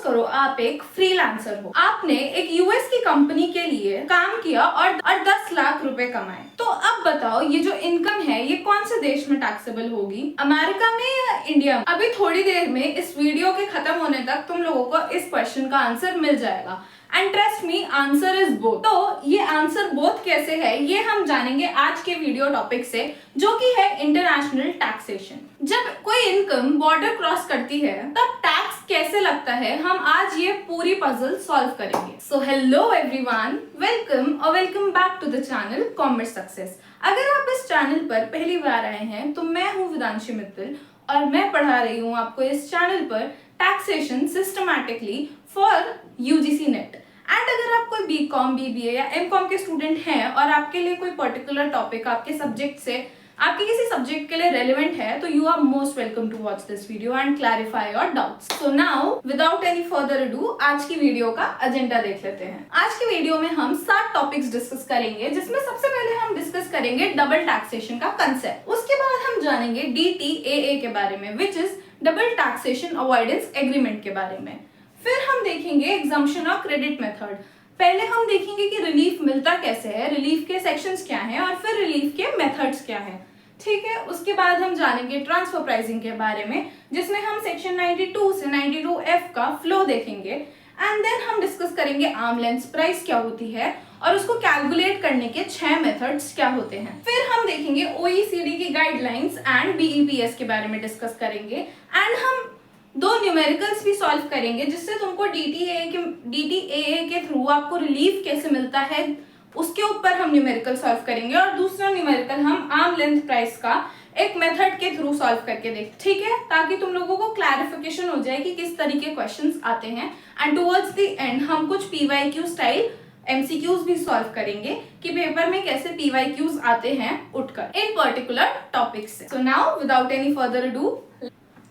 करो आप एक फ्रीलांसर हो, आपने एक यूएस की कंपनी के लिए काम किया और 10 लाख रुपए कमाए। तो अब बताओ ये जो इनकम है ये कौन से देश में टैक्सेबल होगी, अमेरिका में या इंडिया में? अभी थोड़ी देर में इस वीडियो के खत्म होने तक तुम लोगों को इस क्वेश्चन का आंसर मिल जाएगा। And trust me, answer is both. तो ये आंसर बोथ कैसे है ये हम जानेंगे आज के वीडियो टॉपिक से, जो कि है इंटरनेशनल टैक्सेशन। जब कोई इनकम बॉर्डर क्रॉस करती है तब टैक्स कैसे लगता है, हम आज ये पूरी पजल सॉल्व करेंगे। सो हेलो एवरीवन, वेलकम और welcome back to the channel commerce success. अगर आप इस चैनल पर पहली बार आए हैं तो मैं हूँ वेदांशी मित्तल और मैं पढ़ा रही हूँ आपको इस चैनल पर taxation systematically for UGC net. And अगर आप कोई बीकॉम, बीबीए या एमकॉम के स्टूडेंट हैं और आपके लिए कोई पर्टिकुलर टॉपिक आपके सब्जेक्ट से, आपके किसी सब्जेक्ट के लिए रेलेवेंट है, तो you are most welcome to watch this video and clarify your doubts. So now without any further ado आज की वीडियो का एजेंडा देख लेते हैं। आज की वीडियो में हम 7 टॉपिक्स डिस्कस करेंगे, जिसमें सबसे पहले हम डिस्कस करेंगे डबल टैक्सेशन का कंसेप्ट। उसके बाद हम जानेंगे DTAA के बारे में, which is double taxation avoidance agreement के बारे में। फिर हम देखेंगे एग्जम्पशन और क्रेडिट मेथड। पहले हम देखेंगे कि रिलीफ मिलता कैसे है, रिलीफ के सेक्शंस क्या हैं और फिर रिलीफ के मेथड्स क्या हैं, ठीक है। उसके बाद हम जानेंगे ट्रांसफर प्राइसिंग के बारे में, जिसमें हम सेक्शन 92 से 92F का फ्लो देखेंगे। एंड देन हम डिस्कस करेंगे आर्म लेंथ प्राइस क्या होती है और उसको कैलकुलेट करने के 6 मेथड्स क्या होते हैं। फिर हम देखेंगे OECD की गाइडलाइंस एंड BEPS के बारे में डिस्कस करेंगे। एंड हम 2 न्यूमेरिकल्स भी सॉल्व करेंगे, जिससे तुमको DTAA के थ्रू आपको रिलीफ कैसे मिलता है उसके ऊपर हम न्यूमेरिकल सॉल्व करेंगे। और दूसरा न्यूमेरिकल हम आर्म लेंथ प्राइस का एक मेथड के थ्रू सॉल्व करके देखते, ठीक है, ताकि तुम लोगों को क्लैरिफिकेशन हो जाए कि किस तरीके क्वेश्चंस आते हैं। एंड टुवर्ड्स द एंड हम कुछ PYQ स्टाइल MCQs भी सॉल्व करेंगे कि पेपर में कैसे PYQs आते हैं उठकर इन पर्टिकुलर टॉपिक से। So now without any further ado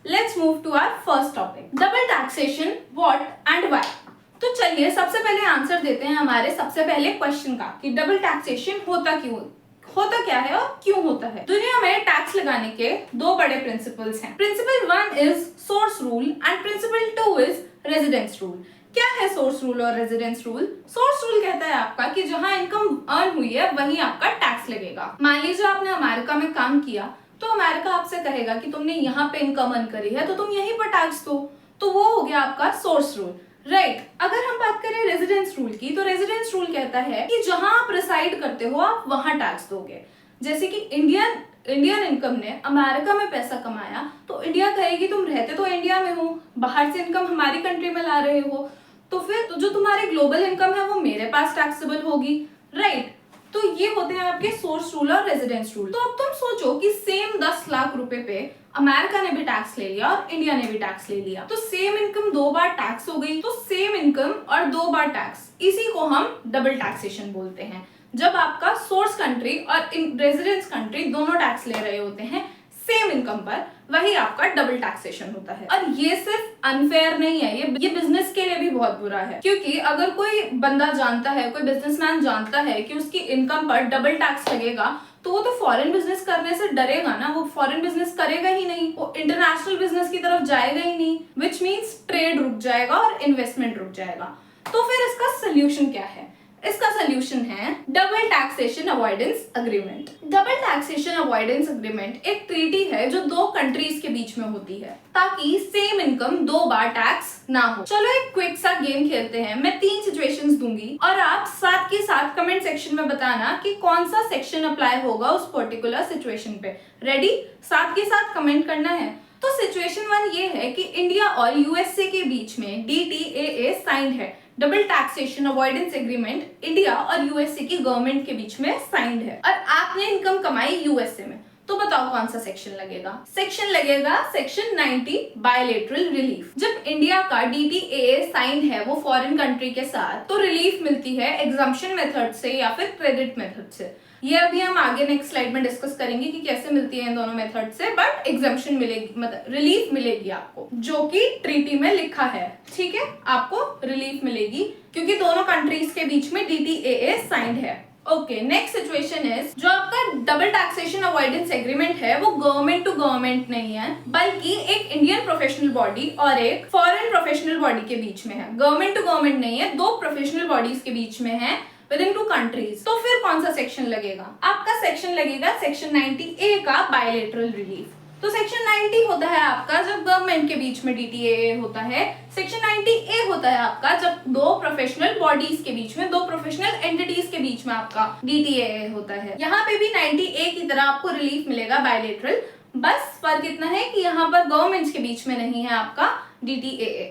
let's move to our first topic, double taxation, what and why. तो चलिए सबसे पहले आंसर देते हैं हमारे सबसे पहले क्वेश्चन का कि डबल टैक्सेशन होता क्या है और क्यों होता है। दुनिया में टैक्स लगाने के 2 बड़े प्रिंसिपल्स हैं। Principle 1 is source rule and principle 2 is residence rule. क्या है सोर्स रूल और रेजिडेंस रूल? सोर्स रूल कहता है आपका कि जहां इनकम अर्न हुई है वहीं आपका टैक्स लगेगा। मान लीजिए आपने अमेरिका में काम किया तो अमेरिका आपसे कहेगा कि तुमने यहाँ पे इनकम अर्न करी है तो तुम यहीं पर टैक्स दो, तो वो हो गया आपका सोर्स रूल, राइट। अगर हम बात करें रेजिडेंस रूल की, तो रेजिडेंस रूल कहता है कि जहां आप रिसाइड करते हो आप वहां टैक्स दोगे। जैसे कि इंडियन इनकम ने अमेरिका में पैसा कमाया तो इंडिया कहेगी तुम रहते तो इंडिया में हो, बाहर से इनकम हमारी कंट्री में ला रहे हो, तो फिर तो जो तुम्हारी ग्लोबल इनकम है वो मेरे पास टैक्सेबल होगी, राइट। तो ये होते हैं आपके सोर्स रूल और रेजिडेंस रूल। तो अब तुम सोचो कि सेम 10 लाख रुपए पे अमेरिका ने भी टैक्स ले लिया और इंडिया ने भी टैक्स ले लिया, तो सेम इनकम 2 बार टैक्स हो गई। तो सेम इनकम और 2 बार टैक्स, इसी को हम डबल टैक्सेशन बोलते हैं। जब आपका सोर्स कंट्री और रेजिडेंस कंट्री दोनों टैक्स ले रहे होते हैं सेम इनकम पर, वही आपका डबल टैक्सेशन होता है। और ये सिर्फ अनफेयर नहीं है, ये बिजनेस के लिए भी बहुत बुरा है, क्योंकि अगर कोई बंदा जानता है, कोई बिजनेसमैन जानता है कि उसकी इनकम पर डबल टैक्स लगेगा, तो वो तो फॉरेन बिजनेस करने से डरेगा ना, वो फॉरेन बिजनेस करेगा ही नहीं, वो इंटरनेशनल बिजनेस की तरफ जाएगा ही नहीं, विच मीन्स ट्रेड रुक जाएगा और इन्वेस्टमेंट रुक जाएगा। तो फिर इसका सोल्यूशन क्या है? इसका सोल्यूशन है double taxation avoidance agreement. Double taxation avoidance agreement एक ट्रीटी है जो 2 कंट्रीज के बीच में होती है, ताकि सेम इनकम 2 बार टैक्स ना हो। चलो एक क्विक सा गेम खेलते हैं। मैं 3 सिचुएशंस दूंगी और आप साथ के साथ कमेंट सेक्शन में बताना कि कौन सा सेक्शन अप्लाई होगा उस पर्टिकुलर सिचुएशन पे। रेडी? साथ के साथ कमेंट करना है। तो सिचुएशन 1 ये है कि इंडिया और USA के बीच में DTAA साइंड है, double taxation avoidance agreement India और USA की गवर्नमेंट के बीच में साइंड है, और आपने इनकम कमाई USA में। तो बताओ कौन सा सेक्शन लगेगा? सेक्शन लगेगा सेक्शन 90 बायलेटरल रिलीफ। जब इंडिया का DTAA साइंड है वो फॉरेन कंट्री के साथ, तो रिलीफ मिलती है एग्जम्पशन मेथड से या फिर क्रेडिट मेथड से। ये अभी हम आगे नेक्स्ट स्लाइड में डिस्कस करेंगे कि कैसे मिलती है इन दोनों मेथड से, बट एग्जम्पशन मिलेगी, मतलब रिलीफ मिलेगी आपको, जो कि ट्रीटी में लिखा है, ठीक है। आपको रिलीफ मिलेगी क्योंकि दोनों कंट्रीज के बीच में DTAA साइंड है। ओके, नेक्स्ट सिचुएशन इज जो आपका डबल टैक्सेशन अवॉइडेंस एग्रीमेंट है वो गवर्नमेंट टू गवर्नमेंट नहीं है, बल्कि एक इंडियन प्रोफेशनल बॉडी और एक फॉरेन प्रोफेशनल बॉडी के बीच में है। गवर्नमेंट टू गवर्नमेंट नहीं है, दो प्रोफेशनल बॉडीज के बीच में है विद इन 2 कंट्रीज। तो फिर कौन सा सेक्शन लगेगा? आपका सेक्शन लगेगा सेक्शन 90A का बायलैटरल रिलीफ। तो सेक्शन 90 होता है आपका जब गवर्नमेंट के बीच में DTAA होता है। सेक्शन 90A होता है आपका जब दो प्रोफेशनल बॉडीज के बीच में, दो प्रोफेशनल एंटिटीज के बीच में आपका DTAA होता है। यहाँ पे भी 90A की तरह आपको रिलीफ मिलेगा बायलैटरल, बस फर्क इतना है कि यहाँ पर गवर्नमेंट्स के बीच में नहीं है आपका DTAA।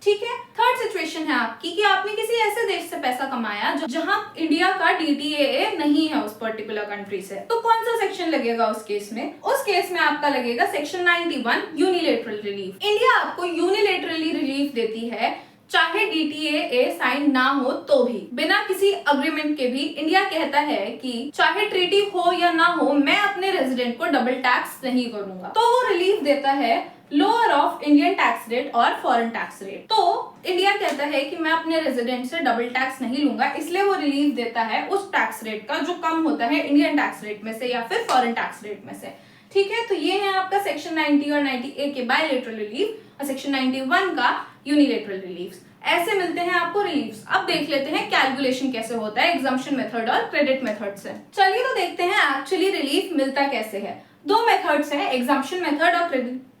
ठीक है। थर्ड सिचुएशन है आपकी कि आपने किसी ऐसे देश से पैसा कमाया जहां इंडिया का DTAA नहीं है उस पर्टिकुलर कंट्री से, तो कौन सा सेक्शन लगेगा उस केस में? उस केस में आपका लगेगा सेक्शन 91 यूनिलेटरल रिलीफ। इंडिया आपको यूनिलेटरली रिलीफ देती है चाहे DTAA साइन ना हो तो भी, बिना किसी अग्रीमेंट के भी इंडिया कहता है कि चाहे ट्रीटी हो या ना हो मैं अपने रेजिडेंट को डबल टैक्स नहीं करूंगा। तो वो रिलीफ देता है lower of Indian tax rate और फॉरेन टैक्स रेट। तो इंडिया कहता है कि मैं अपने रेजिडेंट से डबल टैक्स नहीं लूंगा, इसलिए वो रिलीफ देता है उस टैक्स रेट का जो कम होता है इंडियन टैक्स रेट में से या फिर फॉरेन टैक्स रेट में से। ठीक है, तो ये है आपका सेक्शन 90 और 90A के बायलैटरल रिलीफ और सेक्शन 91 का यूनिलेटरल रिलीफ। ऐसे मिलते हैं आपको रिलीफ्स। अब देख लेते हैं कैलकुलेशन कैसे होता है एग्जम्पशन मेथड और क्रेडिट मेथड से। चलिए तो देखते हैं एक्चुअली रिलीफ मिलता कैसे है। 2 मेथड्स हैं, एग्जम्पशन मेथड और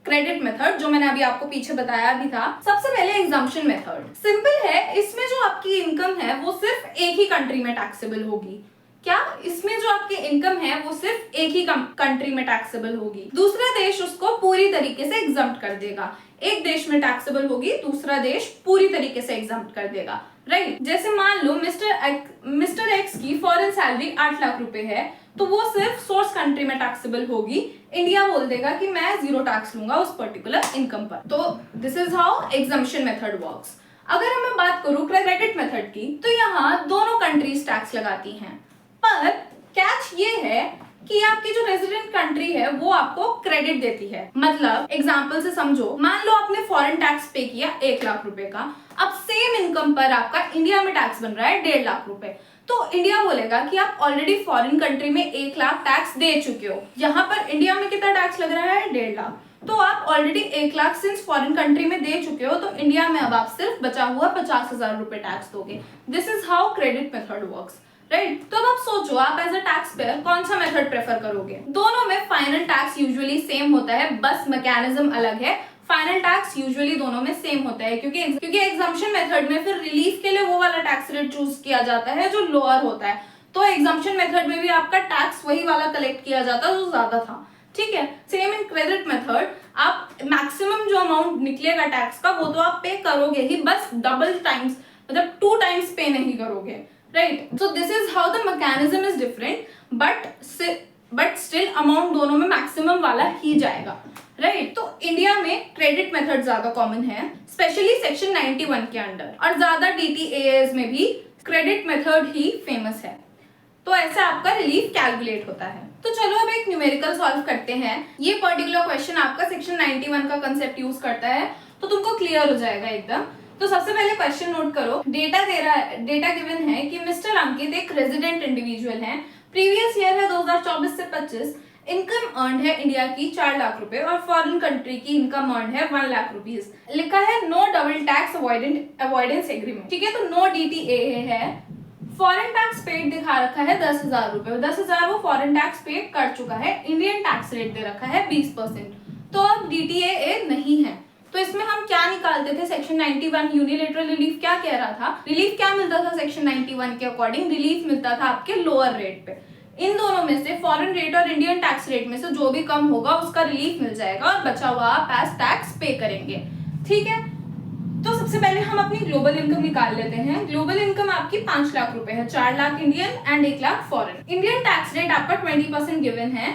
क्रेडिट मेथड, जो मैंने अभी आपको पीछे बताया भी था। सबसे पहले एग्जम्पशन मेथड सिंपल है, इसमें जो आपकी इनकम है वो सिर्फ एक ही कंट्री में टैक्सेबल होगी। क्या? इसमें जो आपकी इनकम है वो सिर्फ एक ही कंट्री में टैक्सेबल होगी, दूसरा देश उसको पूरी तरीके से एग्जम्प्ट कर देगा। एक देश में टैक्सेबल होगी, दूसरा देश पूरी तरीके से एग्जम्प्ट कर देगा, राइट? जैसे मान लो मिस्टर एक्स की फॉरेन सैलरी 8 लाख रुपए है, तो वो सिर्फ सोर्स कंट्री में टैक्सेबल होगी। इंडिया बोल देगा कि मैं 0 टैक्स लूंगा उस पर्टिकुलर इनकम पर। तो this is how exemption method works. अगर मैं बात करूं क्रेडिट मेथड की, तो यहाँ दोनों कंट्रीज टैक्स लगाती हैं, पर कैच ये है कि आपकी जो रेजिडेंट कंट्री है वो आपको क्रेडिट देती है। मतलब एग्जांपल से समझो, मान लो आपने फॉरेन टैक्स पे किया 1 लाख रुपए का, अब सेम इनकम पर आपका इंडिया में टैक्स बन रहा है 1.5 लाख रुपए, तो इंडिया बोलेगा कि आप ऑलरेडी फॉरेन कंट्री में 1 लाख टैक्स दे चुके हो। यहाँ पर इंडिया में कितना टैक्स लग रहा है? 1.5 लाख। तो आप already 1 lakh since foreign country में दे चुके हो, तो इंडिया में अब आप सिर्फ बचा हुआ 50,000 रुपए टैक्स दोगे। This is how credit method works, right? तो अब आप सोचो, आप एज अ टैक्स पेयर कौन सा मेथड प्रेफर करोगे? दोनों में फाइनल टैक्स यूजुअली सेम होता है, बस मैकेनिज्म अलग है। फाइनल टैक्स यूजुअली दोनों में सेम होता है, क्योंकि एग्जम्पशन मेथड में फिर रिलीफ के लिए वो वाला टैक्स रेट चूज किया जाता है जो लोअर होता है, तो एग्जम्पशन मेथड में भी आपका टैक्स वही वाला कलेक्ट किया जाता है जो ज्यादा था। ठीक है, सेम इन क्रेडिट मेथड, आप मैक्सिमम जो अमाउंट निकलेगा टैक्स का वो तो आप पे करोगे ही, बस डबल टाइम्स मतलब 2 टाइम्स पे नहीं करोगे, right? So this is how the mechanism is different, but still amount दोनों में मैक्सिमम वाला ही जाएगा, राइट? तो इंडिया में क्रेडिट मेथड ज्यादा कॉमन है, स्पेशली सेक्शन 91 के अंडर, और ज्यादा DTAAs में भी क्रेडिट मेथड ही फेमस है। तो ऐसे आपका रिलीफ कैलकुलेट होता है। तो चलो अब एक न्यूमेरिकल सॉल्व करते हैं। ये पर्टिकुलर क्वेश्चन आपका सेक्शन 91 का कंसेप्ट यूज करता है, तो तुमको क्लियर हो जाएगा एकदम। तो सबसे पहले क्वेश्चन नोट करो। डेटा गिवन है कि मिस्टर अंकित एक रेजिडेंट इंडिविजुअल है, प्रीवियस ईयर है 2024 से 25, इनकम अर्न है इंडिया की 4 लाख रुपए और फॉरेन कंट्री की इनकम अर्न है 1 लाख रुपीज। लिखा है no double tax avoidance agreement, ठीक है? तो नो DTAA है। फॉरेन टैक्स पेड दिखा रखा है 10,000 रुपए, 10,000 वो फॉरेन टैक्स पेड कर चुका है, इंडियन टैक्स रेट दे रखा है 20%, तो अब DTAA नहीं है। तो इसमें हम क्या निकालते थे? सेक्शन 91 यूनिलेटरल रिलीफ क्या कह रहा था? रिलीफ क्या मिलता था सेक्शन 91 के अकॉर्डिंग? रिलीफ मिलता था आपके लोअर रेट पे। इन दोनों में से फॉरेन रेट और इंडियन टैक्स रेट में से जो भी कम होगा उसका रिलीफ मिल जाएगा और बचा हुआ आप एज टैक्स पे करेंगे, ठीक है? तो सबसे पहले हम अपनी ग्लोबल इनकम निकाल लेते हैं। ग्लोबल इनकम आपकी 5 लाख रुपए है, 4 lakh Indian and 1 lakh foreign. Indian tax rate आपका 20% गिवन है,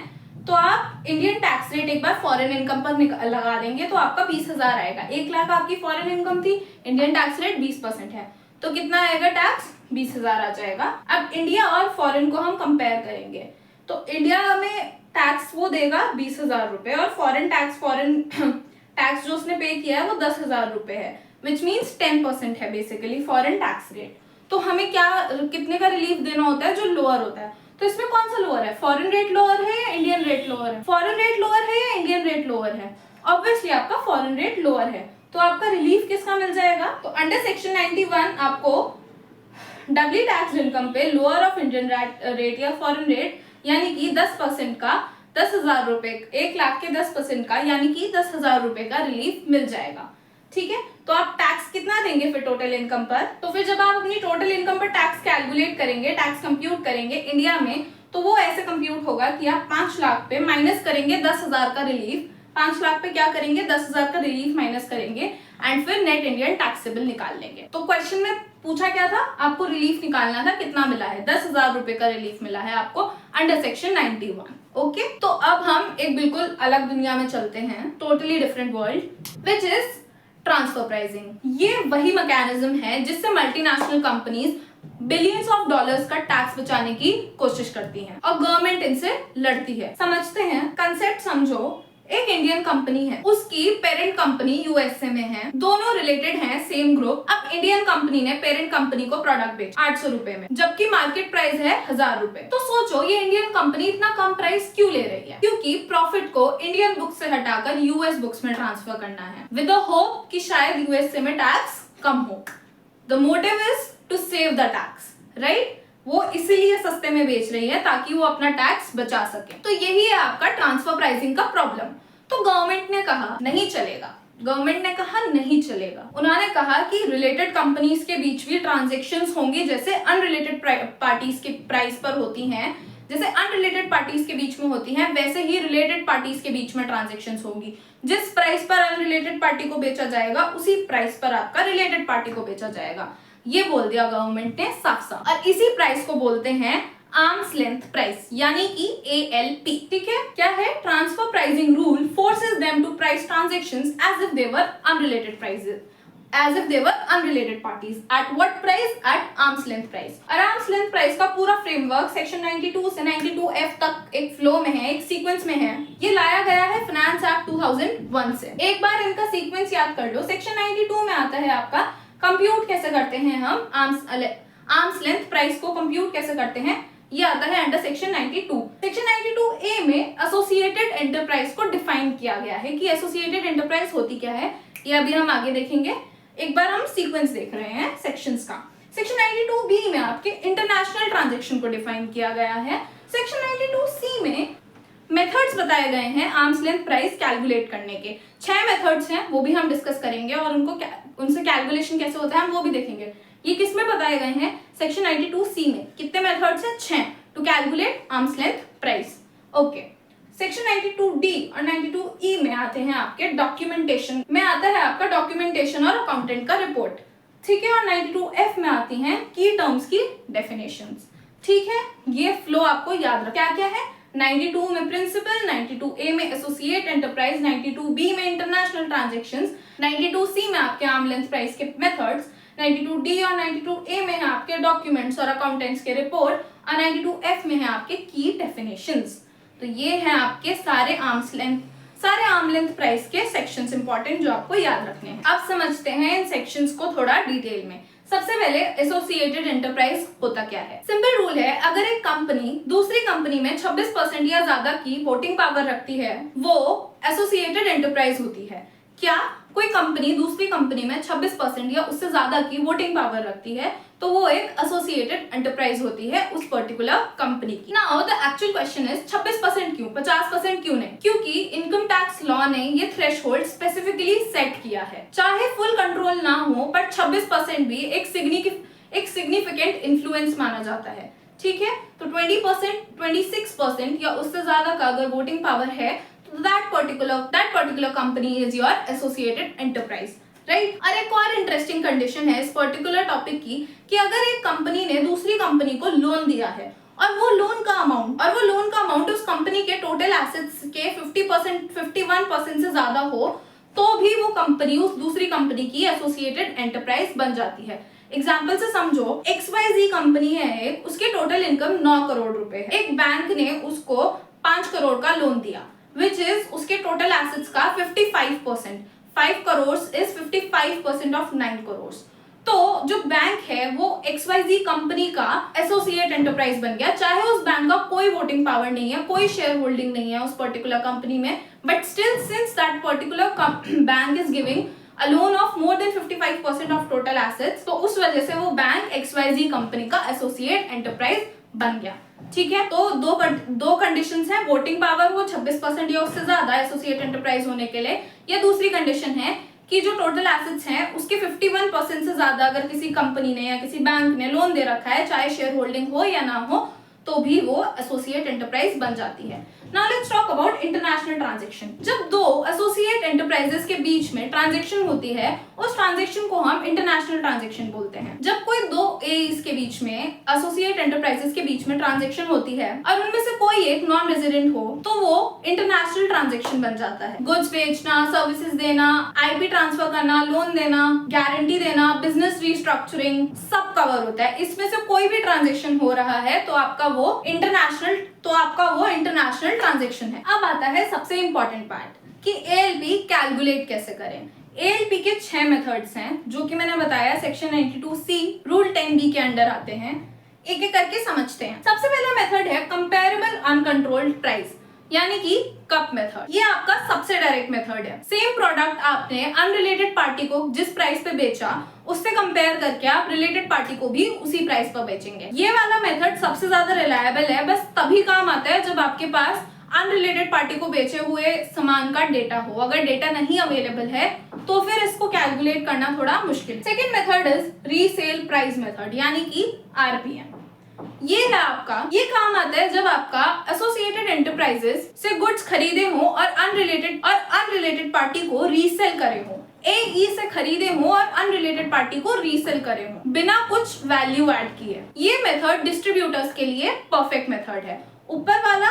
तो आप इंडियन टैक्स रेट एक बार फॉरेन इनकम पर लगा देंगे तो आपका 20,000 आएगा। 1 लाख आपकी फॉरेन इनकम थी, इंडियन टैक्स रेट 20% है, तो कितना आएगा टैक्स? 20,000 आ जाएगा। अब इंडिया और फॉरेन को हम कंपेयर करेंगे, तो इंडिया में टैक्स वो देगा 20,000 रुपए और फॉरेन टैक्स जो उसने पे किया है वो 10,000 रुपए है, विच मीन्स 10% है बेसिकली फॉरेन टैक्स रेट। तो हमें क्या कितने का रिलीफ देना होता है, जो लोअर होता है। तो इसमें कौन सा लोअर है, फॉरेन रेट लोअर है या इंडियन रेट लोअर है, फॉरेन रेट लोअर है या इंडियन रेट लोअर है, ऑब्वियसली आपका फॉरेन रेट लोअर है। तो आपका रिलीफ किसका मिल जाएगा, तो अंडर सेक्शन 91 आपको डबली टैक्स इनकम पे लोअर ऑफ इंडियन रेट या फॉरेन रेट यानी कि 10% का 10,000 रुपए, 1 लाख के 10% का यानी कि 10,000 रुपए का रिलीफ मिल जाएगा। ठीक है, तो आप टैक्स कितना देंगे फिर टोटल इनकम पर, तो फिर जब आप अपनी टोटल इनकम पर टैक्स कैलकुलेट करेंगे, टैक्स कंप्यूट करेंगे इंडिया में, तो वो ऐसे कंप्यूट होगा कि आप 5 लाख पे माइनस करेंगे 10,000 का रिलीफ, 5 लाख पे क्या करेंगे 10,000 का रिलीफ माइनस करेंगे एंड फिर नेट इंडियन टैक्सेबल निकाल लेंगे। तो क्वेश्चन में पूछा क्या था, आपको रिलीफ निकालना था, कितना मिला है 10,000 रुपए का रिलीफ मिला है आपको अंडर सेक्शन 91। ओके, तो अब हम एक बिल्कुल अलग दुनिया में चलते हैं, totally different world, which is transfer pricing. ये वही मैकेनिज्म है जिससे multinational companies billions of dollars का टैक्स बचाने की कोशिश करती हैं और गवर्नमेंट इनसे लड़ती है। समझते हैं, कंसेप्ट समझो। एक इंडियन कंपनी है, उसकी पेरेंट कंपनी यूएसए में है, दोनों रिलेटेड हैं, सेम ग्रुप। अब इंडियन कंपनी ने पेरेंट कंपनी को प्रोडक्ट बेचा 800 रुपए में, जबकि मार्केट प्राइस है 1000 रुपए। तो सोचो ये इंडियन कंपनी इतना कम प्राइस क्यों ले रही है, क्योंकि प्रॉफिट को इंडियन बुक्स से हटाकर यूएस बुक्स में ट्रांसफर करना है विद द होप कि शायद यूएसए में टैक्स कम हो। The motive is to save the tax, right. वो इसीलिए सस्ते में बेच रही है ताकि वो अपना टैक्स बचा सके। तो यही है आपका ट्रांसफर प्राइसिंग का प्रॉब्लम। तो गवर्नमेंट ने कहा नहीं चलेगा, गवर्नमेंट ने कहा नहीं चलेगा। उन्होंने कहा कि रिलेटेड कंपनीज के बीच भी ट्रांजैक्शंस होंगी, जैसे अनरिलेटेड पार्टीज के प्राइस पर होती हैं, जैसे अनरिलेटेड पार्टीज के बीच में होती हैं, वैसे ही रिलेटेड पार्टीज के बीच में ट्रांजैक्शंस होंगी। जिस प्राइस पर अनरिलेटेड पार्टी को बेचा जाएगा उसी प्राइस पर आपका रिलेटेड पार्टी को बेचा जाएगा। ये बोल दिया गवर्नमेंट ने साफ साफ। और इसी प्राइस को बोलते हैं आर्म्स लेंथ प्राइस, यानी कि ALP। ठीक है, क्या है, transfer pricing rule forces them to price transactions as if they were unrelated prices, as if they were unrelated parties at what price, at arm's length price। और arm's length price का पूरा framework section 92 से 92F तक एक flow में है, एक sequence में है। ये लाया गया है फाइनेंस एक्ट 2001 से। एक बार इनका सीक्वेंस याद कर लो। सेक्शन 92 में आता है आपका कंप्यूट कैसे करते हैं हम आर्म्स लेंथ प्राइस को कंप्यूट कैसे करते हैं, ये आता है अंडर सेक्शन 92। सेक्शन 92A में एसोसिएटेड एंटरप्राइज को डिफाइन किया गया है कि एसोसिएटेड एंटरप्राइज होती क्या है, ये अभी हम आगे देखेंगे। एक बार हम सीक्वेंस देख रहे हैं सेक्शंस का। सेक्शन 92B में आपके इंटरनेशनल ट्रांजैक्शन को डिफाइन किया गया है। सेक्शन 92C में मेथड्स बताए गए हैं आर्म्स लेंथ प्राइस कैलकुलेट करने के। 6 मेथड्स हैं, वो भी हम डिस्कस करेंगे और उनसे कैलकुलेशन कैसे होता है हम वो भी देखेंगे। ये किस में बताए गए हैं, सेक्शन 92C में। कितने मेथड्स हैं, 6 to calculate arm's length price. Okay, section 92D और 92E में आते हैं आपके डॉक्यूमेंटेशन में आता है आपका डॉक्यूमेंटेशन और अकाउंटेंट का रिपोर्ट। ठीक है, और 92F में आती हैं की टर्म्स की डेफिनेशंस। ठीक है, ये फ्लो आपको याद रखना। क्या क्या है, 92 में प्रिंसिपल, 92A में एसोसिएट एंटरप्राइज, 92B में इंटरनेशनल ट्रांजैक्शंस, 92C में आपके आर्म लेंथ प्राइस के मेथड्स, 92D और 92A में है आपके डॉक्यूमेंट्स और अकाउंटेंट्स के रिपोर्ट, और 92F में है आपके की डेफिनेशंस। तो ये हैं आपके सारे आर्म लेंथ प्राइस के सेक्शंस इंपॉर्टेंट जो आपको याद रखने हैं। अब समझते हैं इन सेक्शंस को थोड़ा डिटेल में। सबसे पहले एसोसिएटेड एंटरप्राइज होता क्या है। सिंपल रूल है, अगर एक कंपनी दूसरी कंपनी में 26% या ज्यादा की वोटिंग पावर रखती है वो एसोसिएटेड एंटरप्राइज होती है। क्या कोई कंपनी दूसरी कंपनी में 26% या उससे ज्यादा की वोटिंग पावर रखती है तो वो एक एसोसिएटेड एंटरप्राइज होती है उस पर्टिकुलर कंपनी की। Now the actual question is 26% क्यों, 50% क्यों नहीं? क्योंकि इनकम टैक्स लॉ ने ये थ्रेशोल्ड स्पेसिफिकली सेट किया है। चाहे फुल कंट्रोल ना हो पर 26% भी एक सिग्निफिकेंट इन्फ्लुएंस माना जाता है। ठीक है, तो 20%, 26% या उससे ज्यादा का अगर वोटिंग पावर है तो that particular company is your associated enterprise, right? और एक और इंटरेस्टिंग कंडीशन है इस पर्टिकुलर टॉपिक की कि अगर एक कंपनी ने दूसरी कंपनी को लोन दिया है और वो लोन का अमाउंट उस कंपनी के टोटल एसेट्स के 50%, 51% से ज्यादा हो तो भी वो कंपनी उस दूसरी कंपनी की एसोसिएटेड एंटरप्राइज बन जाती है। एग्जाम्पल से समझो, XYZ कंपनी है, उसके टोटल इनकम 9 करोड़ रुपए है। एक बैंक ने उसको 5 करोड़ का लोन दिया which is उसके टोटल एसेट्स का 55%, 5 करोड़ is 55% of 9 करोड़। तो जो बैंक है वो XYZ कंपनी का एसोसिएट एंटरप्राइज बन गया, चाहे उस बैंक का कोई वोटिंग पावर नहीं है, कोई शेयर होल्डिंग नहीं है उस पर्टिकुलर कंपनी में, but still since that particular bank is giving a loan of more than 55% of total assets, तो उस वजह से वो बैंक XYZ कंपनी का एसोसिएट एंटरप्राइज बन गया। ठीक है, तो दो कंडीशंस हैं, वोटिंग पावर हो 26% या उससे ज्यादा एसोसिएट एंटरप्राइज होने के लिए, या दूसरी कंडीशन है कि जो टोटल एसेट्स हैं उसके 51% से ज्यादा अगर किसी कंपनी ने या किसी बैंक ने लोन दे रखा है, चाहे शेयर होल्डिंग हो या ना हो, तो भी वो एसोसिएट एंटरप्राइज बन जाती है। Now let's talk about international transaction. जब दो एसोसिएट एंटरप्राइजेस के बीच में ट्रांजैक्शन होती है, उस ट्रांजैक्शन को हम इंटरनेशनल ट्रांजैक्शन बोलते हैं। जब कोई दो एईस के बीच में, एसोसिएट एंटरप्राइजेस के बीच में ट्रांजैक्शन होती है और उनमें से कोई एक नॉन रेजिडेंट हो, तो वो इंटरनेशनल ट्रांजैक्शन बन जाता है। गुड्स बेचना, सर्विसेज देना, आईपी ट्रांसफर करना, लोन देना, गारंटी देना, बिजनेस रीस्ट्रक्चरिंग, सब कवर होता है। इसमें से कोई भी ट्रांजैक्शन हो रहा है तो आपका वो इंटरनेशनल ट्रांजैक्शन है। अब आता है सबसे इंपॉर्टेंट पार्ट कि एएलपी कैलकुलेट कैसे करें। एएलपी के 6 मेथड्स हैं जो कि मैंने बताया सेक्शन 92C रूल 10B के अंडर आते हैं। एक एक करके समझते हैं। सबसे पहला मेथड है कंपेरेबल अनकंट्रोल्ड प्राइस, यानी कि कप मेथड। ये आपका सबसे डायरेक्ट मेथड है। सेम प्रोडक्ट आपने अनरिलेटेड पार्टी को जिस प्राइस पे बेचा, उससे कंपेयर करके आप रिलेटेड पार्टी को भी उसी प्राइस पर बेचेंगे। ये वाला मेथड सबसे ज्यादा रिलायबल है, बस तभी काम आता है जब आपके पास अनरिलेटेड पार्टी को बेचे हुए सामान का डेटा हो। अगर डेटा नहीं अवेलेबल है तो फिर इसको कैलकुलेट करना थोड़ा मुश्किल। Second method is resale price method, यानी कि आरपीएम। ये है आपका, ये काम आता है जब आपका एसोसिएटेड एंटरप्राइजेस से गुड्स खरीदे हो और अनरिलेटेड पार्टी को रीसेल करे हो। एई से खरीदे हो और अनरिलेटेड पार्टी को रीसेल करे हो बिना कुछ वैल्यू ऐड किए। ये मेथड डिस्ट्रीब्यूटर्स के लिए परफेक्ट मेथड है। ऊपर वाला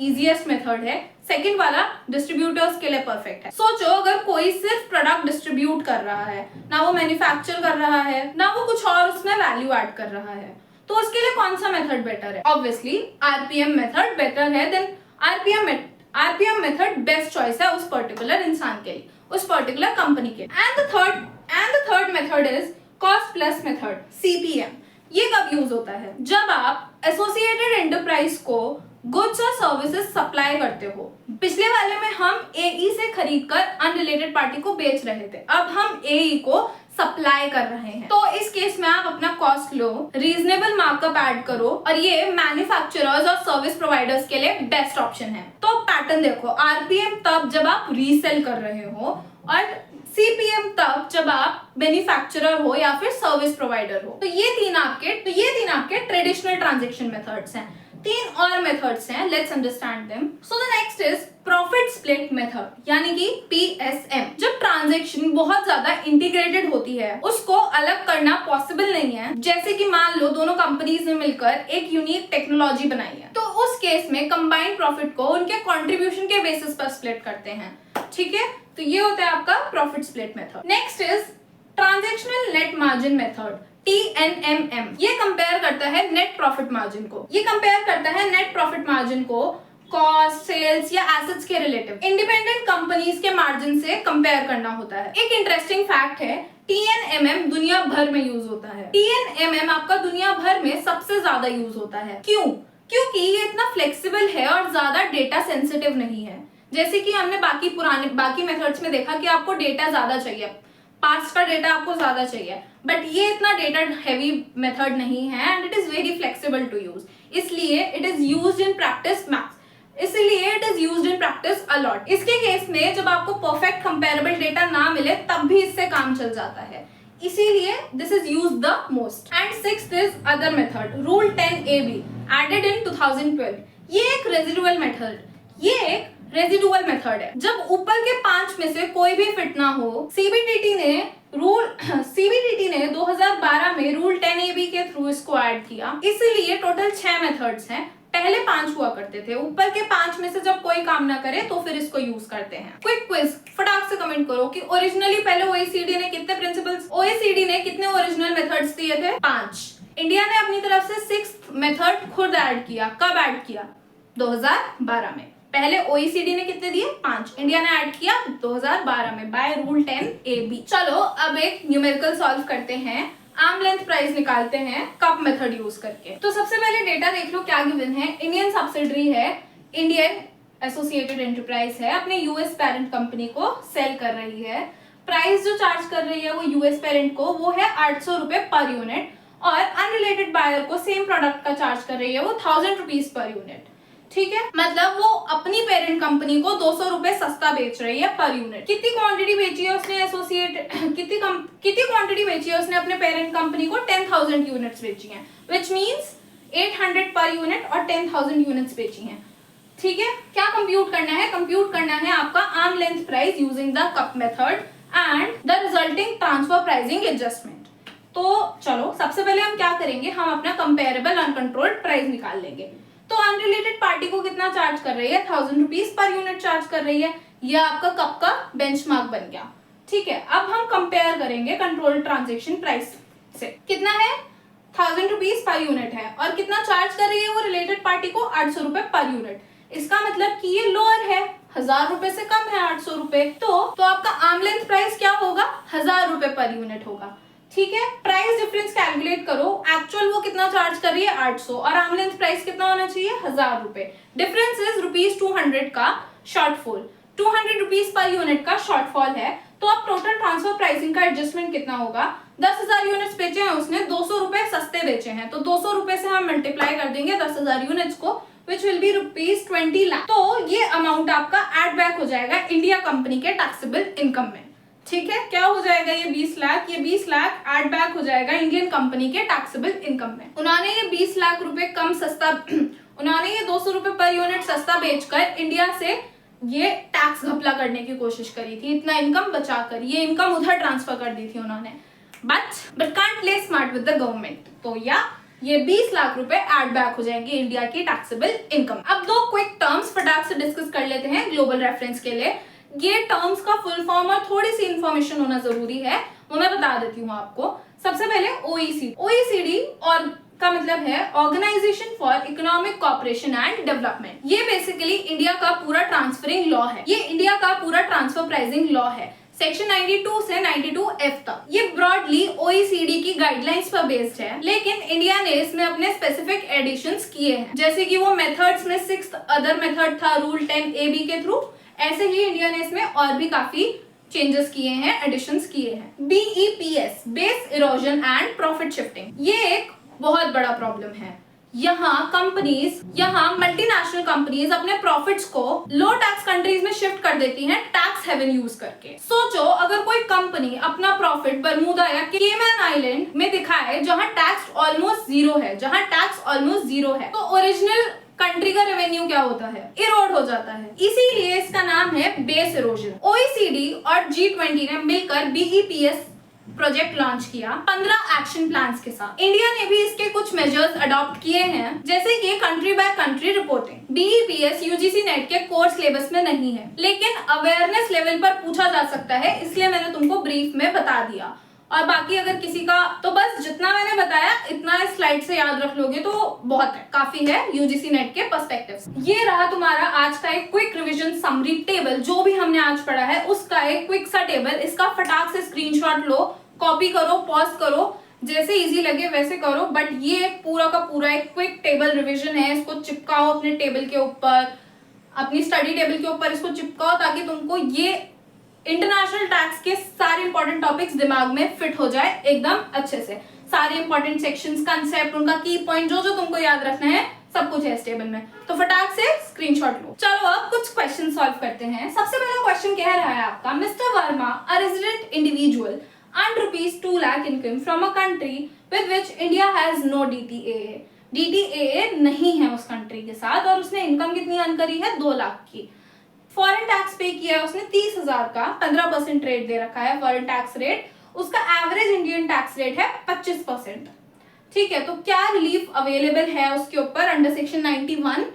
इजीएस्ट मेथड है, सेकंड वाला डिस्ट्रीब्यूटर्स के लिए परफेक्ट है। सोचो अगर कोई सिर्फ प्रोडक्ट डिस्ट्रीब्यूट कर रहा है, ना वो मैन्युफैक्चर कर रहा है, ना वो कुछ और उसमें वैल्यू ऐड कर रहा है, तो उसके लिए कौन सा मेथड बेटर है? ऑब्वियसली आरपीएम मेथड बेटर है then RPM method best choice है उस पर्टिकुलर इंसान के लिए, उस पर्टिकुलर कंपनी के। And the third method is cost plus method, CPM. ये कब यूज होता है? जब आप एसोसिएटेड एंटरप्राइज को गुड्स और सर्विसेज सप्लाई करते हो। पिछले वाले में हम एई से खरीदकर अनरिलेटेड पार्टी को बेच रहे थे, अब हम एई को सप्लाई कर रहे हैं। तो इस केस में आप अपना cost low, reasonable markup add करो, और ये मैन्युफैक्चरर्स और सर्विस प्रोवाइडर्स के लिए बेस्ट ऑप्शन है। तो पैटर्न देखो, आरपीएम तब जब आप रीसेल कर रहे हो और सीपीएम तब जब आप मैन्युफैक्चरर हो या फिर सर्विस प्रोवाइडर हो। तो ये तीन आपके ट्रेडिशनल ट्रांजैक्शन मेथड्स हैं। 3 और मेथड्स हैं, let's understand them. So the next is profit split method, यानी कि पीएसएम। जब ट्रांजैक्शन बहुत ज्यादा इंटीग्रेटेड होती है, उसको अलग करना पॉसिबल नहीं है। जैसे कि मान लो दोनों कंपनीज ने मिलकर एक यूनिक टेक्नोलॉजी बनाई है, तो उस केस में कंबाइंड प्रॉफिट को उनके कंट्रीब्यूशन के बेसिस पर स्प्लिट करते हैं। ठीक है, तो ये होता है आपका profit split method. Next is transactional net margin method, TNMM। ये कंपेयर करता है नेट प्रॉफिट मार्जिन को। ये कंपेयर करता है नेट प्रॉफिट मार्जिन को कॉस्ट, सेल्स या एसेट्स के रिलेटिव इंडिपेंडेंट कंपनीज के मार्जिन से कंपेयर करना होता है। एक इंटरेस्टिंग फैक्ट है, TNMM दुनिया भर में यूज होता है। TNMM आपका दुनिया भर में सबसे ज्यादा यूज होता है। क्यों? क्योंकि ये इतना फ्लेक्सिबल है और ज्यादा डेटा सेंसिटिव नहीं है। जैसे कि हमने बाकी मेथड्स में देखा कि आपको डेटा ज्यादा चाहिए, पास्ट का डेटा आपको ज्यादा चाहिए, बट ये इतना डेटा हैवी मेथड नहीं है and it is very flexible to use. इसलिए it is used in practice a lot. इसके केस में जब आपको परफेक्ट कंपेरेबल डेटा ना मिले तब भी इससे काम चल जाता है, इसीलिए this is used the most. And sixth is other method, rule 10AB added in 2012। ये एक रेजिडुअल मेथड है। जब ऊपर के 5 में से कोई भी फिट ना हो, सीबीडीटी ने 2012 में रूल 10AB के थ्रू इसको ऐड किया। इसीलिए टोटल 6 मेथड्स हैं, पहले 5 हुआ करते थे। ऊपर के 5 में से जब कोई काम ना करे तो फिर इसको यूज करते हैं। क्विक क्विज, फटाक से कमेंट करो कि ओरिजिनली पहले OECD ने कितने ओरिजिनल मेथड्स दिए थे? 5। इंडिया ने अपनी तरफ से 6th मेथड खुद ऐड किया। कब ऐड किया? 2012 में। पहले OECD ने कितने दिए? 5। इंडिया ने ऐड किया 2012 में बाय रूल 10AB। चलो अब एक न्यूमेरिकल सॉल्व करते हैं। आर्म लेंथ प्राइस निकालते हैं कप मेथड यूज करके। तो सबसे पहले डेटा देख लो क्या गिवन है। इंडियन सब्सिडरी है, इंडियन एसोसिएटेड एंटरप्राइज है, अपने यूएस पेरेंट कंपनी को सेल कर रही है। प्राइस जो चार्ज कर रही है वो यूएस पेरेंट को वो है 800 रुपए पर यूनिट, और अनरिलेटेड बायर को सेम प्रोडक्ट का चार्ज कर रही है वो 1000 रुपीज पर यूनिट। ठीक है, मतलब वो अपनी पेरेंट कंपनी को 200 रुपए सस्ता बेच रही है पर यूनिट। कितनी क्वांटिटी बेची है उसने कितनी क्वांटिटी बेची है उसने अपने पेरेंट कंपनी को? 10,000 यूनिट्स बेची हैं, विच मीन्स 800 पर यूनिट और 10,000 यूनिट्स बेची हैं। ठीक है, क्या कंप्यूट करना है? कंप्यूट करना है आपका arm length price using the cup method and the resulting transfer pricing adjustment. तो चलो सबसे पहले हम क्या करेंगे, हम अपना कंपेरेबल अनकंट्रोल्ड प्राइस निकाल लेंगे। तो अनरिलेटेड पार्टी को कितना चार्ज कर रही है? 1000 रुपीज पर यूनिट चार्ज कर रही है। यह आपका कप का बेंचमार्क बन गया। ठीक है, अब हम कंपेयर करेंगे कंट्रोल ट्रांजेक्शन प्राइस से। कितना है? 1000 रुपीज पर यूनिट है, और कितना चार्ज कर रही है वो रिलेटेड पार्टी को? 800 रुपए पर यूनिट। इसका मतलब कि ये लोअर है, 1000 रुपए से कम है 800 रुपए। तो आपका आर्म लेंथ प्राइस क्या होगा? 1000 रुपए पर यूनिट होगा। ठीक है, प्राइस डिफरेंस कैलकुलेट करो। एक्चुअल वो कितना चार्ज कर रही है? 800, और आर्म लेंथ प्राइस कितना होना चाहिए? 1000 रुपए। डिफरेंस इज रुपीज 200 का शॉर्टफॉल, 200 रुपीज पर यूनिट का शॉर्टफॉल है। तो अब टोटल ट्रांसफर प्राइसिंग का एडजस्टमेंट कितना होगा? 10,000 यूनिट्स बेचे हैं उसने, 200 रुपए सस्ते बेचे हैं, तो 200 रुपए से हम मल्टीप्लाई कर देंगे 10,000 यूनिट्स को, which will be rupees 20 lakh. तो ये अमाउंट आपका एड बैक हो जाएगा इंडिया कंपनी के टैक्सेबल इनकम में। ठीक है, क्या हो जाएगा? ये 20 लाख, ये 20 लाख एड बैक हो जाएगा इंडियन कंपनी के टैक्सेबल इनकम में। उन्होंने ये 20 लाख रुपए कम सस्ता उन्होंने ये 200 रुपए पर यूनिट सस्ता बेचकर इंडिया से ये टैक्स घपला करने की कोशिश करी थी। इतना इनकम बचाकर ये इनकम उधर ट्रांसफर कर दी थी उन्होंने, but can't play smart with the government. तो या ये 20 लाख रुपए एड बैक हो जाएंगे इंडिया की टैक्सेबल इनकम। अब दो क्विक टर्म्स फटाक से डिस्कस कर लेते हैं ग्लोबल रेफरेंस के लिए। ये टर्म्स का फुल फॉर्म और थोड़ी सी इंफॉर्मेशन होना जरूरी है, वो मैं बता देती हूँ आपको। सबसे पहले ओईसीडी और का मतलब है organisation for economic cooperation and development. ये बेसिकली इंडिया का पूरा ट्रांसफरिंग लॉ है, ये इंडिया का पूरा ट्रांसफर प्राइसिंग लॉ है, सेक्शन 92 से 92F तक। ये ब्रॉडली ओईसीडी की गाइडलाइंस पर बेस्ड है, लेकिन इंडिया ने इसमें अपने स्पेसिफिक एडिशंस किए हैं, जैसे कि वो मेथड्स में 6th अदर मेथड था रूल 10AB के थ्रू। ऐसे ही इंडिया ने इसमें और भी काफी चेंजेस किए हैं, एडिशंस किए हैं। BEPS, base erosion and profit shifting, ये एक बहुत बड़ा प्रॉब्लम है। यहाँ मल्टीनेशनल कंपनीज अपने प्रॉफिट्स को लो टैक्स कंट्रीज में शिफ्ट कर देती हैं टैक्स हेवन यूज करके। सोचो अगर कोई कंपनी अपना प्रॉफिट बरमूदा या केमन आइलैंड में दिखाए जहां टैक्स ऑलमोस्ट जीरो है, तो ओरिजिनल कंट्री का रेवेन्यू क्या होता है? इरोड हो जाता है। इसीलिए इसका नाम है बेस इरोजन। ओईसीडी और G20 ने मिलकर BEPS प्रोजेक्ट लॉन्च किया 15 एक्शन प्लान्स के साथ। इंडिया ने भी इसके कुछ मेजर्स अडॉप्ट किए हैं, जैसे कि country by country reporting. BEPS UGC net के कोर्स सिलेबस में नहीं है, लेकिन अवेयरनेस लेवल पर पूछा जा सकता है, इसलिए मैंने तुमको ब्रीफ में बता दिया। और बाकी अगर किसी का, तो बस जितना मैंने बताया इतना इस स्लाइड से याद रख लोगे तो बहुत है, काफी है UGC नेट के पर्सपेक्टिव। ये रहा तुम्हारा आज का एक क्विक रिवीजन समरी टेबल, जो भी हमने आज पढ़ा है उसका एक क्विक सा टेबल। इसका फटाक से स्क्रीनशॉट लो, कॉपी करो, पॉज करो, जैसे इजी लगे वैसे करो, बट ये पूरा का पूरा एक क्विक टेबल रिवीजन है। इसको चिपकाओ अपने टेबल के ऊपर, अपनी स्टडी टेबल के ऊपर इसको चिपकाओ, ताकि तुमको ये इंटरनेशनल टैक्स के सारे इंपॉर्टेंट टॉपिक्स दिमाग में फिट हो जाए एकदम अच्छे से। सारे इंपॉर्टेंट सेक्शंस, कंसेप्ट, उनका की पॉइंट, जो जो तुमको याद रखना है सब कुछ है इस टेबल में। तो फटाक से स्क्रीनशॉट लो। चलो अब कुछ क्वेश्चन सॉल्व करते हैं। सबसे पहला क्वेश्चन कह रहा है आपका, mister Verma a resident individual earned rupees 2 lakh income from a country with which India has no DTAA। DTAA नहीं है उस कंट्री के साथ, और उसने इनकम कितनी अर्न करी है? 2 लाख की। फॉरेन टैक्स पे किया है उसने 30,000 का, 15% रेट दे रखा है फॉरेन टैक्स रेट। उसका एवरेज इंडियन टैक्स रेट है 25%। ठीक है, तो क्या रिलीफ अवेलेबल है उसके ऊपर अंडर सेक्शन 91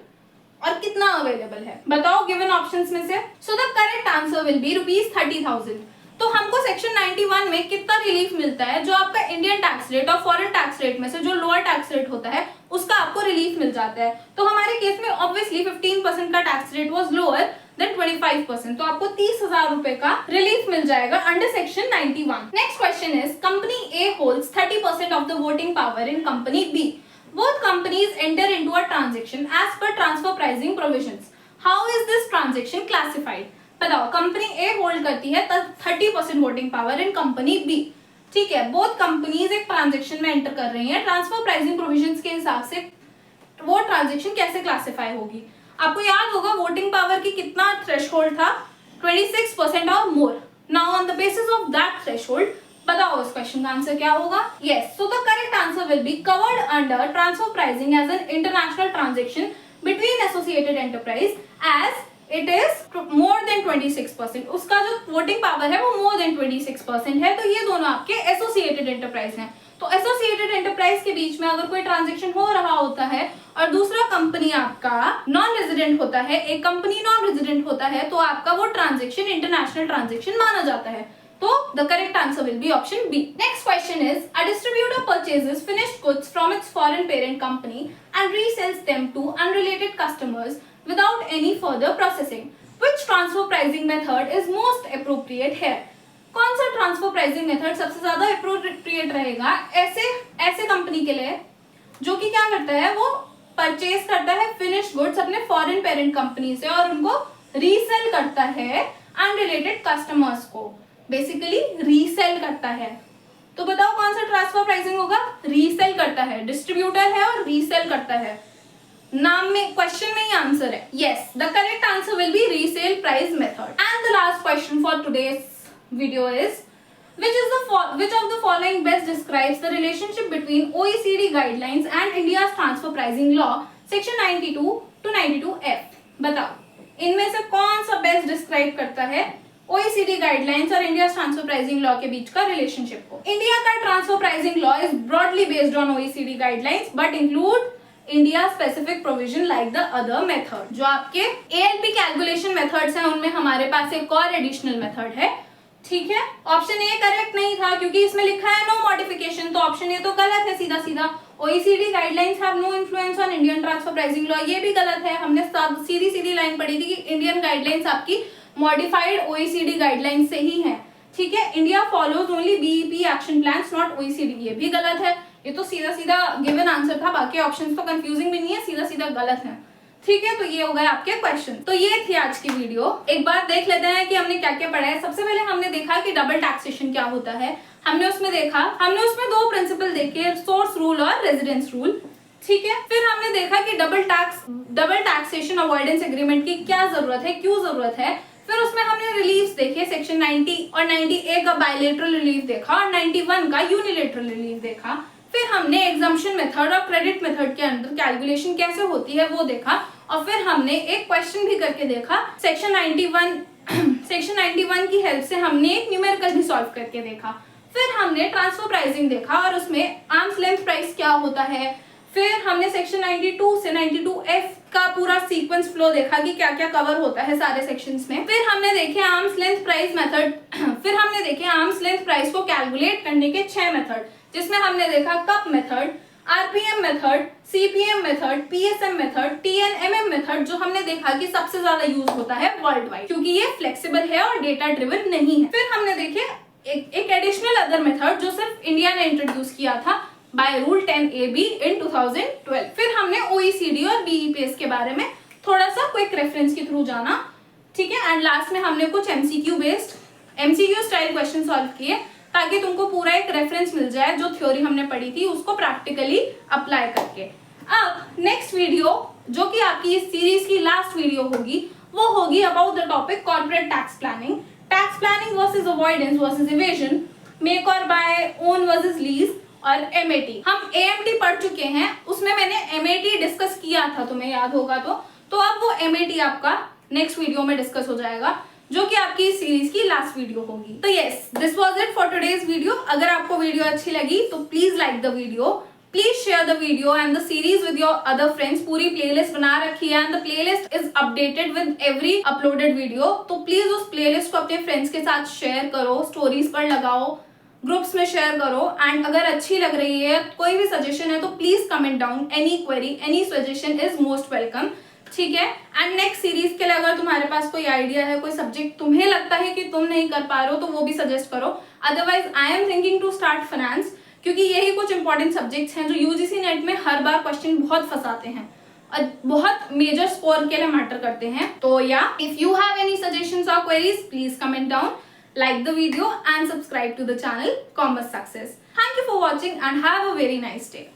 और कितना अवेलेबल है बताओ गिवन ऑप्शंस में से। सो the correct answer will B rupees 30,000। तो हमको सेक्शन 91 में कितना रिलीफ मिलता है? जो आपका इंडियन टैक्स रेट और फॉरेन टैक्स रेट में से जो लोअर टैक्स रेट होता है उसका आपको रिलीफ मिल जाता है। तो हमारे केस में ऑब्वियसली 15% का tax rate was lower, than 25%, तो आपको 30,000 रुपए का रिलीफ मिल जाएगा under section 91। Next question is company A holds 30% of the voting power in company B. Both companies enter into a transaction as per transfer pricing provisions. How is this transaction classified? बताओ, company A hold करती है 30% voting power in company B, ठीक है। Both companies एक transaction में enter कर रही हैं, ट्रांसफर प्राइसिंग प्रोविजंस के हिसाब से वो ट्रांजैक्शन कैसे क्लासिफाई होगी? आपको याद होगा वोटिंग पावर की कितना थ्रेशोल्ड था, 26% और more. Now on the basis of that threshold बताओ इस क्वेश्चन का आंसर क्या होगा? Yes, so the correct answer will be covered under transfer pricing as an international transaction between associated enterprise as it is more than 26%। उसका जो voting power है वो मोर than 26% है, तो ये दोनों आपके एसोसिएटेड एंटरप्राइज हैं। तो एसोसिएटेड एंटरप्राइज के बीच में अगर कोई ट्रांजैक्शन हो रहा होता है और दूसरा कंपनी आपका नॉन रेजिडेंट होता है, एक कंपनी नॉन रेजिडेंट होता है, तो आपका वो ट्रांजैक्शन इंटरनेशनल ट्रांजैक्शन माना जाता है। तो the correct answer will be option B. Next question is a distributor purchases finished goods from its foreign parent company and resells them to unrelated customers without any further processing. Which transfer pricing method is most appropriate here? कौन सा transfer pricing method सबसे ज्यादा appropriate रहेगा ऐसे company के लिए जो कि क्या करता है, वो परचेज करता है फिनिश्ड गुड्स अपने फॉरेन पेरेंट कंपनी से और उनको रीसेल करता है अनरिलेटेड कस्टमर्स को, बेसिकली रीसेल करता है। तो बताओ कौन सा ट्रांसफर प्राइसिंग होगा? रीसेल करता है, डिस्ट्रीब्यूटर है और रीसेल करता है, नाम में क्वेश्चन में ही आंसर है। Yes, the correct answer will B resale price method. And the last question for today's video is which of the following best describes the relationship between OECD guidelines and India's transfer pricing law section 92 to 92F? बताओ इनमें से कौन सा best describe करता है OECD guidelines और India transfer pricing law के बीच का रिलेशनशिप को? इंडिया का transfer pricing law is broadly based on OECD guidelines but include India specific provision like the other method. जो आपके ALP कैलकुलेशन मेथड्स हैं उनमें हमारे पास एक और एडिशनल मेथड है, ठीक है। ऑप्शन ए करेक्ट नहीं था क्योंकि इसमें लिखा है नो मॉडिफिकेशन, तो ऑप्शन ए तो गलत है सीधा सीधा। OECD guidelines have no influence on Indian transfer pricing law, ये भी गलत है। हमने सीधी सीधी लाइन पढ़ी थी कि इंडियन गाइडलाइंस आपकी मॉडिफाइड OECD गाइडलाइंस से ही है, ठीक है। India follows only BEP action plans not OECD, ये भी गलत है। ये तो सीधा सीधा गिवन आंसर था, बाकी ऑप्शंस तो कंफ्यूजिंग भी नहीं है, सीधा सीधा गलत है, ठीक है। तो ये हो गए आपके क्वेश्चन। तो ये थी आज की वीडियो। एक बार देख लेते हैं कि हमने क्या क्या पढ़ा है। सबसे पहले हमने देखा कि डबल टैक्सेशन क्या होता है। हमने उसमें दो प्रिंसिपल देखे, सोर्स रूल और रेजिडेंस रूल, ठीक है। फिर हमने देखा कि डबल टैक्सेशन अवॉइडेंस एग्रीमेंट की क्या जरूरत है, क्यों जरूरत है। फिर उसमें हमने रिलीफ देखे, सेक्शन 90 और 90A का बायलेटरल रिलीफ देखा और 91 का यूनिलेटरल रिलीफ देखा। फिर हमने एग्जम्पशन मेथड और क्रेडिट मेथड के अंदर कैलकुलेशन कैसे होती है वो देखा और फिर हमने एक क्वेश्चन भी करके देखा सेक्शन 91 की हेल्प से हमने एक न्यूमेरिकल भी सॉल्व करके देखा। फिर हमने ट्रांसफर प्राइसिंग देखा और उसमें आर्म्स लेंथ प्राइस क्या होता है। फिर हमने सेक्शन 92 से 92F का पूरा सीक्वेंस फ्लो देखा कि क्या क्या कवर होता है सारे सेक्शंस में। फिर हमने देखे आर्म्स लेंथ प्राइस मेथड फिर हमने देखे आर्म्स लेंथ प्राइस को कैलकुलेट करने के 6 मेथड, जिसमें हमने देखा cup method, RPM method, CPM method, PSM method, TNMM method, जो हमने देखा कि सबसे ज्यादा यूज होता है वर्ल्ड वाइड क्योंकि ये फ्लेक्सिबल है और डेटा ड्रिवन नहीं है। फिर हमने देखे एक एडिशनल अदर मेथड जो सिर्फ इंडिया ने इंट्रोड्यूस किया था बाय रूल 10AB इन 2012। फिर हमने OECD और BEPS के बारे में थोड़ा सा क्विक रेफरेंस के थ्रू जाना, ठीक है। एंड लास्ट में हमने कुछ MCQ स्टाइल क्वेश्चन सॉल्व किए ताकि तुमको पूरा एक रेफरेंस मिल जाए जो थ्योरी हमने पढ़ी थी उसको प्रैक्टिकली अप्लाई करके। अब नेक्स्ट वीडियो जो कि आपकी इस सीरीज की लास्ट वीडियो होगी वो होगी about the topic corporate tax planning versus avoidance versus evasion, make और बाय, ओन वर्सेस लीज और MAT। हम AMT पढ़ चुके हैं, उसमें मैंने MAT डिस्कस किया था, तुम्हें याद होगा तो अब वो MAT आपका नेक्स्ट वीडियो में डिस्कस हो जाएगा जो कि आपकी इस सीरीज की लास्ट वीडियो होगी। तो yes, this was it for today's video. अगर आपको वीडियो अच्छी लगी तो please like the video, please share the video and the series with your other friends. पूरी प्लेलिस्ट बना रखी है and the playlist is updated with every uploaded video, तो प्लीज उस प्लेलिस्ट को अपने फ्रेंड्स के साथ शेयर करो, स्टोरीज पर लगाओ, ग्रुप्स में शेयर करो। एंड अगर अच्छी लग रही है, कोई भी सजेशन है तो please comment down. Any query, any suggestion is most welcome. ठीक है। एंड नेक्स्ट सीरीज के लिए अगर तुम्हारे पास कोई आइडिया है, कोई सब्जेक्ट तुम्हें लगता है कि तुम नहीं कर पा रहे हो, तो वो भी सजेस्ट करो। Otherwise I am thinking to start finance, क्योंकि यही कुछ इंपॉर्टेंट सब्जेक्ट्स हैं जो यूजीसी नेट में हर बार क्वेश्चन बहुत फंसाते हैं और बहुत मेजर स्कोर के लिए मैटर करते हैं। तो या if you have any suggestions और queries, please comment down, like the video and subscribe to the channel Commerce Success. Thank you for watching and have a very nice day.